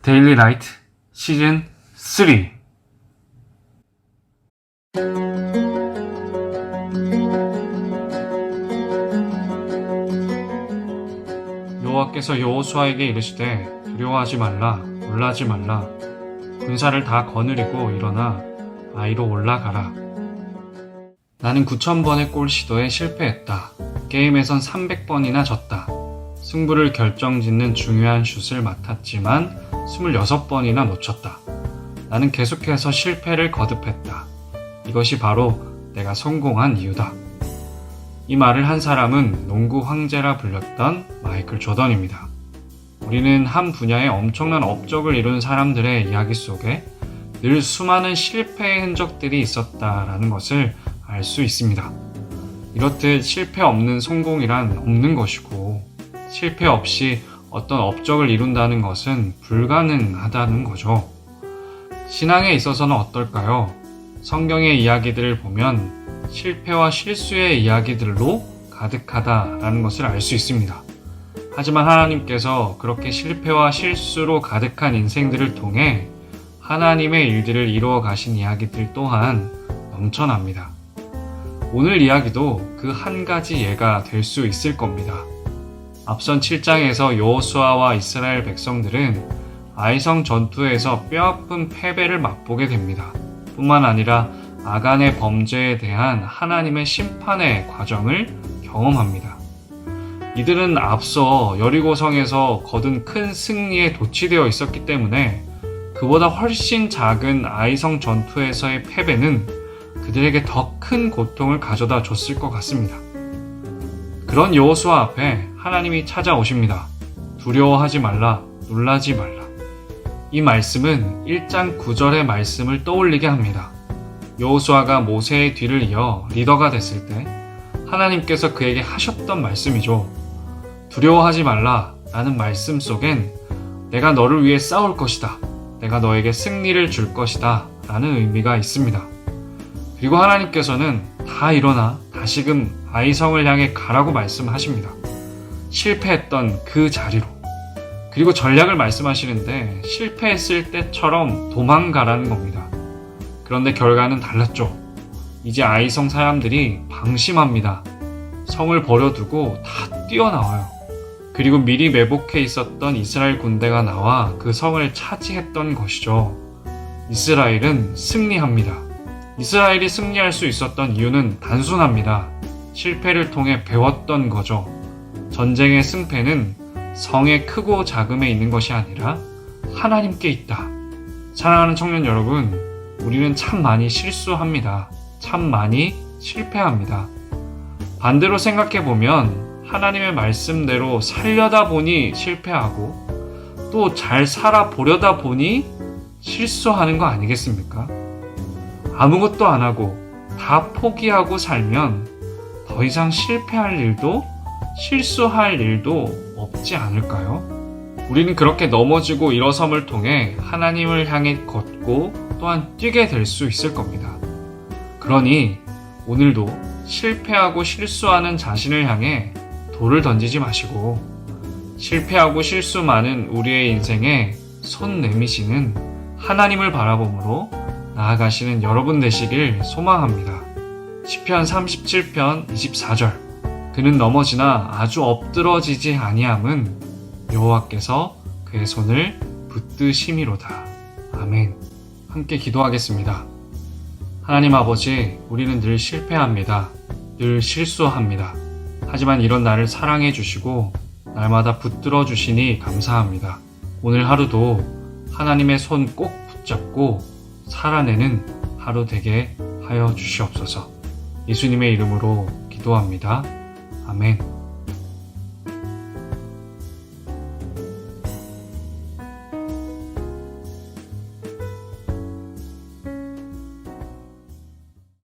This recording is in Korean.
데일리 라이트 시즌 3. 여호와께서 여호수아에게 이르시되 두려워하지 말라, 놀라지 말라. 군사를 다 거느리고 일어나 아이로 올라가라. 나는 9,000번의 골 시도에 실패했다. 게임에선 300번이나 졌다. 승부를 결정짓는 중요한 슛을 맡았지만 26번이나 놓쳤다. 나는 계속해서 실패를 거듭했다. 이것이 바로 내가 성공한 이유다. 이 말을 한 사람은 농구 황제라 불렸던 마이클 조던입니다. 우리는 한 분야에 엄청난 업적을 이룬 사람들의 이야기 속에 늘 수많은 실패의 흔적들이 있었다라는 것을 알 수 있습니다. 이렇듯 실패 없는 성공이란 없는 것이고, 실패 없이 어떤 업적을 이룬다는 것은 불가능하다는 거죠. 신앙에 있어서는 어떨까요? 성경의 이야기들을 보면 실패와 실수의 이야기들로 가득하다라는 것을 알 수 있습니다. 하지만 하나님께서 그렇게 실패와 실수로 가득한 인생들을 통해 하나님의 일들을 이루어 가신 이야기들 또한 넘쳐납니다. 오늘 이야기도 그 한 가지 예가 될 수 있을 겁니다. 앞선 7장에서 여호수아와 이스라엘 백성들은 아이성 전투에서 뼈아픈 패배를 맛보게 됩니다. 뿐만 아니라 아간의 범죄에 대한 하나님의 심판의 과정을 경험합니다. 이들은 앞서 여리고성에서 거둔 큰 승리에 도취되어 있었기 때문에 그보다 훨씬 작은 아이성 전투에서의 패배는 그들에게 더 큰 고통을 가져다 줬을 것 같습니다. 그런 여호수아 앞에 하나님이 찾아오십니다. 두려워하지 말라, 놀라지 말라. 이 말씀은 1장 9절의 말씀을 떠올리게 합니다. 여호수아가 모세의 뒤를 이어 리더가 됐을 때 하나님께서 그에게 하셨던 말씀이죠. 두려워하지 말라 라는 말씀 속엔 내가 너를 위해 싸울 것이다, 내가 너에게 승리를 줄 것이다 라는 의미가 있습니다. 그리고 하나님께서는 다 일어나 다시금 아이성을 향해 가라고 말씀하십니다. 실패했던 그 자리로. 그리고 전략을 말씀하시는데 실패했을 때처럼 도망가라는 겁니다. 그런데 결과는 달랐죠. 이제 아이성 사람들이 방심합니다. 성을 버려두고 다 뛰어나와요. 그리고 미리 매복해 있었던 이스라엘 군대가 나와 그 성을 차지했던 것이죠. 이스라엘은 승리합니다. 이스라엘이 승리할 수 있었던 이유는 단순합니다. 실패를 통해 배웠던 거죠. 전쟁의 승패는 성의 크고 작음에 있는 것이 아니라 하나님께 있다. 사랑하는 청년 여러분, 우리는 참 많이 실수합니다. 참 많이 실패합니다. 반대로 생각해보면 하나님의 말씀대로 살려다 보니 실패하고 또 잘 살아보려다 보니 실수하는 거 아니겠습니까? 아무것도 안 하고 다 포기하고 살면 더 이상 실패할 일도 실수할 일도 없지 않을까요? 우리는 그렇게 넘어지고 일어섬을 통해 하나님을 향해 걷고 또한 뛰게 될 수 있을 겁니다. 그러니 오늘도 실패하고 실수하는 자신을 향해 돌을 던지지 마시고 실패하고 실수 많은 우리의 인생에 손 내미시는 하나님을 바라봄으로 나아가시는 여러분 되시길 소망합니다. 시편 37편 24절. 그는 넘어지나 아주 엎드러지지 아니함은 여호와께서 그의 손을 붙드심이로다. 아멘. 함께 기도하겠습니다. 하나님 아버지, 우리는 늘 실패합니다. 늘 실수합니다. 하지만 이런 나를 사랑해 주시고 날마다 붙들어 주시니 감사합니다. 오늘 하루도 하나님의 손 꼭 붙잡고 살아내는 하루 되게 하여 주시옵소서. 예수님의 이름으로 기도합니다. 아멘.